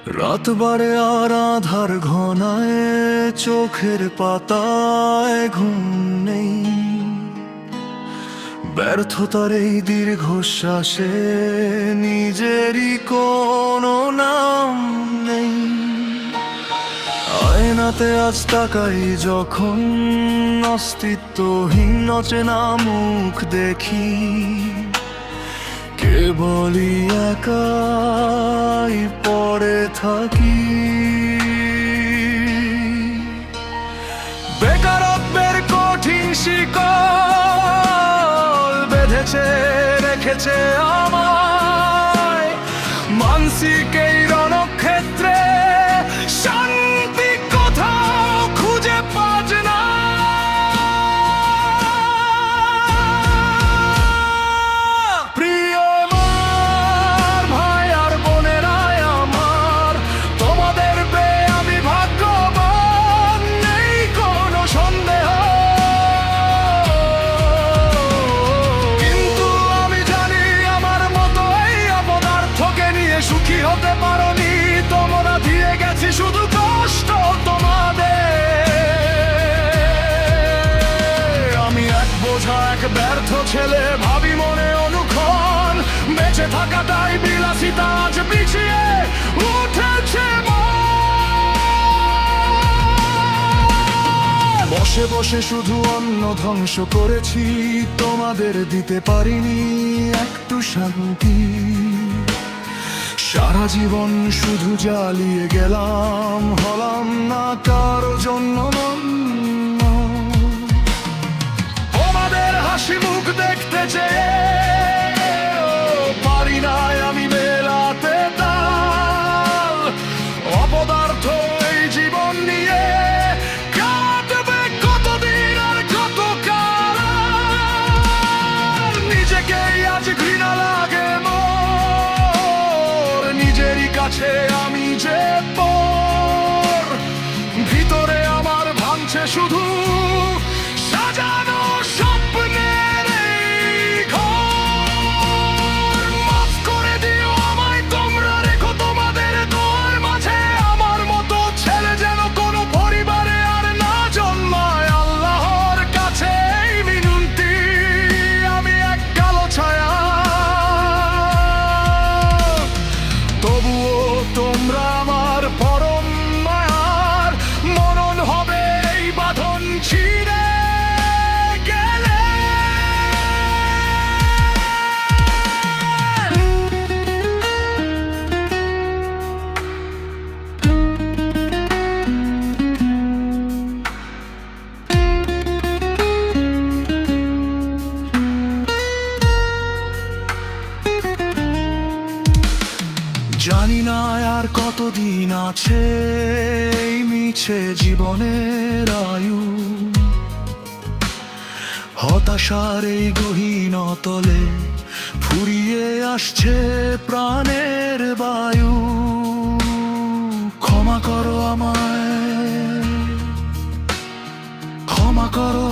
রাত বাড়ে আর আধার ঘনায়, চোখের পাতায় ঘুম নেই। ব্যর্থতার এই দীর্ঘশ্বাসে নিজেরই কোনো নাম নেই। আয়নাতে আজ তাকাই যখন, অস্তিত্বহীন অচেনা মুখ দেখি। কেবলই একাই পড়ে থাকি। বেকারত্বের কঠিন শিকল বেঁধেছে রেখেছে আমায় মানসিক এই রণক্ষেত্রে। শান্তি কোথাও খুঁজে পাজ না। সুখী হতে পারোনি তোমরা, দিয়ে গেছি শুধু কষ্ট তোমাদের। আমি এক বোঝা এক ব্যর্থ ছেলে, ভাবি মনে অনুক্ষণ বেঁচে থাকাটাই বিলাসিতা। আজ পিছিয়ে উঠেছে বসে বসে শুধু অন্ন ধ্বংস করেছি, তোমাদের দিতে পারিনি একটু শান্তি। সারা জীবন শুধু জ্বালিয়ে গেলাম, হলাম না কারো জন্য মন্য। তোমাদের হাসি মুখ দেখতে চেয়ে পারি না আমি মেলাতে তাল। অপদার্থ এই জীবন নিয়ে কাটবে কতদিন আর কত কাল। নিজেকেই আজ ঘৃণা লাগে কাছে আমি যে পর। ভিতরে আমার ভাঙছে শুধু সাজানো স্বপ্নের ঘর। মাফ করে দিও আমায় তোমরা, রেখো তোমাদের দোয়ার মাঝে আমার মতো ছেলে যেন কোনো পরিবারে আর না জন্মায়। আল্লাহর কাছে এই মিনতি, আমি এক কালো ছায়া, তবুও তোমরা আমার পরম মায়ার। মনন হবে এই বাঁধন ছিঁড়ে গেলে। জানি না আর কতদিন আছে এই মিছে জীবনের আয়ু। হতাশার এই গহীন তলে ফুরিয়ে আসছে প্রাণের বায়ু। ক্ষমা করো আমায়, ক্ষমা করো